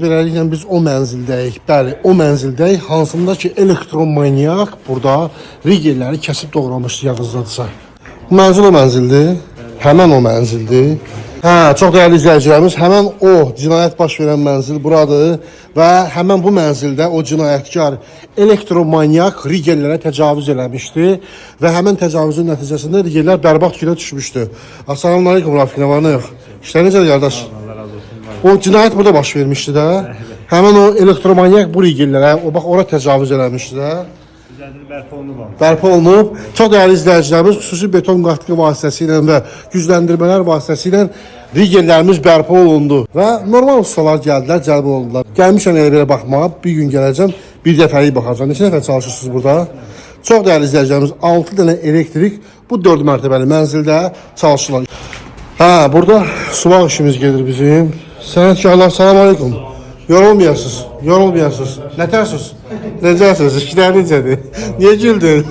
Beləliklə biz o mənzildəyik. Bəli, o mənzildəyik. Hansında ki elektromanyak burada rigelləri kəsib doğramışdı, yadınızdadırsa. Bu mənzil o mənzildir. Həmən o mənzildir. Hə, çox dəyərli izləyicilərimiz, həmən o cinayət baş verən mənzil buradır və həmən bu mənzildə o cinayətkar elektromanyak rigellərə təcavüz eləmişdi və həmən təcavüzün nəticəsində rigellər bərbad günə düşmüşdü. Assalamu aleykum Rafiq, nə var nə yox? İşlər necədir qardaş? O cinayət burada baş vermişdi də. Həmən o elektromanyak bu rigellərə, o bax ora təcavüz eləmişdi də. Bərpa olunub. Çox dəyərli izləyicilərimiz, xüsusi beton qatqı vasitəsilə və gücləndirmələr vasitəsilə rigellərimiz bərpa olundu və normal ustalar gəldilər, cəlb olundular. Gəlmişəm elə belə baxmağa, bir gün gələcəm, bir dəfəlik baxacam. Neçə nəfər çalışırsınız burada? Çox dəyərli izləyicilərimiz, 6 dənə elektrik bu 4 mərtəbəli mənzildə çalışırlar. Hə, burada sulaq işimiz gedir bizim. Sənətkarlar, salam aleykum. Yorulmayasınız, yorulmayasınız. Nətərsiniz? Necəsiniz? İşlər necədir? Niyə güldün?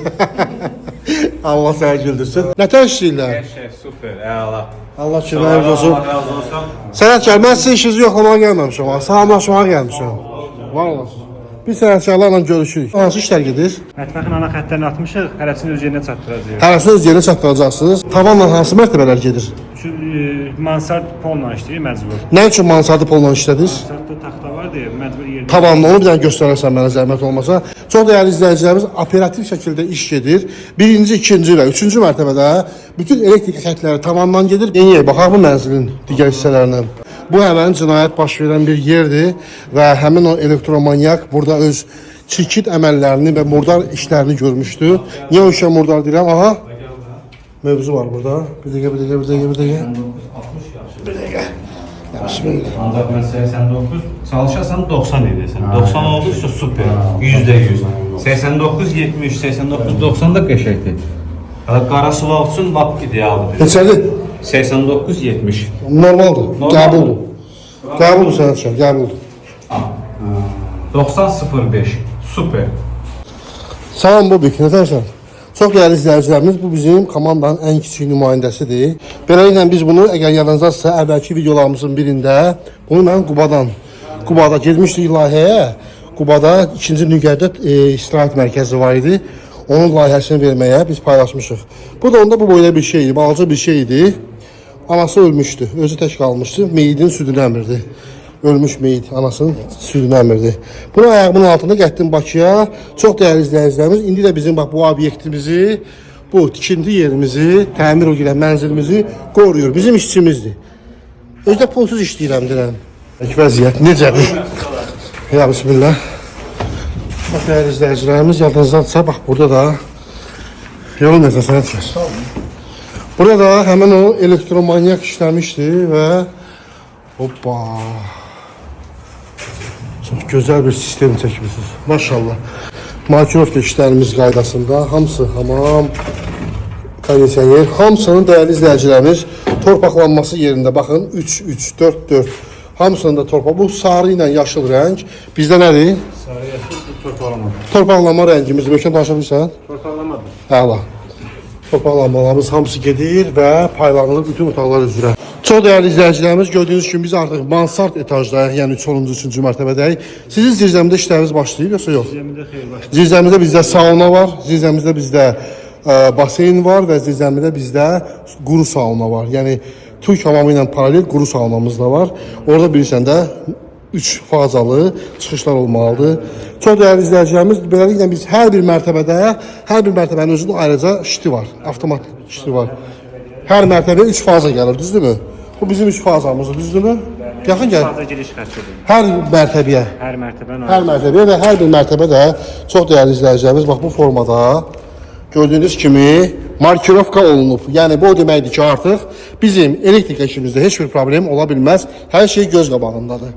Allah səni güldürsün. Nətər işləyirlər? Hər şey super, əla. Allah köməyiniz olsun. Allah razı olsun. Sənətkar, mən sizin işinizi yoxlamağa gəlməmişəm. Salamlaşmağa gəlmişəm. Var olasın. Biz sənətkarlarla görüşürük. Hansı işlər gedir? Mətbəxin ana xəttlərini atmışıq, hərəsini öz yerinə çatdıracağıq. Hərəsini öz yerinə çatdıracaqsınız. Tavanla hansı mərtəbələr gedir? Mansard polla işləyir, məcbur. Nə üçün mansardı polla işlədiniz? Mansardda taxta var deyə, məcbur yerdə. Tavanla onu bir dənə göstərərsən mənə zəhmət olmasa. Çox dəyərli izləyicilərimiz operativ şəkildə iş gedir. Birinci, ikinci və üçüncü mərtəbədə bütün elektrik xətləri tavandan gedir. Yeniyə baxaq bu mənzilin digər hissələrinə. Bu həmən cinayət baş verən bir yerdir və həmin o elektromanyak burada öz çirkin əməllərini və murdar işlərini görmüşdü. Niyə o işə murdar deyirəm? Aha, mövzu var burada. Bir dəqiqə. Ancaq mən 89, çalışarsan 90 edirsən. 90 olduqca super, %100. 89, 70, 89, 90 da qəşəkdir. Qara sulaq üçün lap idealdır. Neçədir? 89, 70. Normaldır. Qəbuldur. Qəbuldur sənətkar, qəbuldur. 90-05, super. Salam Bobik, nətərsən? Çox dəyərli izləyicilərimiz, bu bizim komandanın ən kiçik nümayəndəsidir. Beləliklə biz bunu, əgər yadınızdadırsa, əvvəlki videolarımızın birində bunu mən Qubada gelmişdik layihəyə. Qubada 2-ci nüqədə istirahət mərkəzi var idi. Onun layihəsini verməyə biz paylaşmışıq. Bu da onda bu boyda bir şey idi, balaca bir şey idi. Anası ölmüşdü, özü tək qalmışdı, meyidin südünü əmirdi. Ölmüş meyid anasının südünü əmirdi. Bunu ayağımın altında getdim Bakıya. Çox dəyərli izləyicilərimiz, indi də bizim bax bu obyektimizi, bu tikinti yerimizi, təmir o gələn mənzilimizi qoruyur. Bizim işçimizdir. Özdə pulsuz işləyirəm deyirəm. Vəziyyət necədir? Ya bismillah. Bax dəyərli izləyicilərimiz, yadınızdadırsa bax burada da yolun necə sənətkar. Burada da həmin o elektromanyak işləmişdi və hoppa. Çox gözəl bir sistem çəkmişsiniz. Maşallah. Markirovka işlərimiz qaydasında hamısı hamam, kondisioner, hamısının dəyərli izləyicilərimiz torpaqlanması yerində. Baxın 3, 3, 4, 4. Hamısının da torpaq. Bu sarı ilə yaşıl rəng. Bizdə nədir? Sarı yaşıl, torpaqlama. Torpaqlama rəngimiz. Möhkəm danışabilirsən? Torpaqlamadır. Əla. Torpaqlanmalarımız hamısı gedir və paylanılır bütün otaqlar üzrə. Çox dəyərli izləyicilərimiz, gördüyünüz kimi biz artıq mansard etajdayıq, yəni 10-cu, 3-cü mərtəbədəyik. Sizin zirzəmidə işləriniz başlayıb, yoxsa yox? Zirzəmidə xeyir başlayıb. Zirzəmidə bizdə sauna var, zirzəmizdə bizdə baseyn var və zirzəmidə bizdə quru sauna var. Yəni Türk hamamı ilə paralel quru saunamız da var. Orada bilirsən də 3 fazalı çıxışlar olmalıdır. Çox dəyərli izləyicilərimiz, beləliklə biz hər bir mərtəbənin özünün ayrıca şiti var, avtomat şiti var. Hər mərtəbəyə 3 faza gəlir, düzdürmü? Bu bizim 3 fazamızdır, düzdürmü? Yaxın gəl. Faza giriş xərclidir. Hər mərtəbəyə. Hər mərtəbəyə və hər bir mərtəbə də çox dəyərli izləyicilərimiz bax bu formada gördüyünüz kimi markirovka olunub. Yəni bu o deməkdir ki, artıq bizim elektrik işimizdə heç bir problem ola bilməz. Hər şey göz qabağındadır.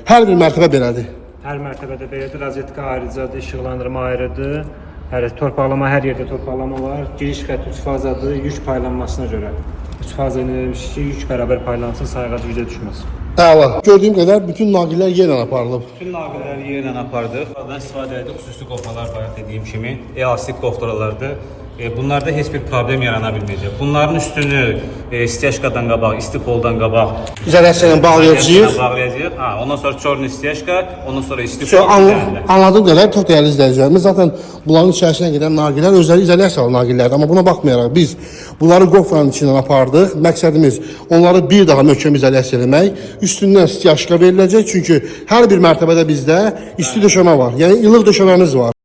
Hər bir mərtəbə belədir. Hər mərtəbədə belədir, razetka ayrıcadır, işıqlandırma ayrıdır. Torpaqlama, hər yerdə torpaqlama var. Giriş xətti 3 fazadır, yük paylanmasına görə. 3 faza ilə demişik ki, yük bərabər paylansın, sayğac gücə düşməz. Əla. Gördüyüm qədər bütün naqillər yerlə aparılıb. Bütün naqilləri yerlə apardıq. Buradan istifadə edib xüsusi qofralar bayaq dediyim kimi, elastik qofralardır. Bunlarda heç bir problem yarana bilməyəcək. Bunların üstünü styaşkadan qabaq, istipoldan qabaq İzolyasiya ilə bağlayacağıq. bağlayacağıq. Ha, ondan sonra çorny styaşka, ondan sonra istipol. Anladığım qədər çox dəyərli izləyicilərimiz zaten bunların içərisinə gedən naqillər özləri izolyasiyalı naqillərdir. Amma buna baxmayaraq biz bunları qofranın içindən apardıq. Məqsədimiz onları bir daha möhkəm izolyasiya etmək. Üstündən styaşka veriləcək. Çünki hər bir mərtəbədə bizdə isti döşəmə var. Yəni ilıq döşəməmiz var.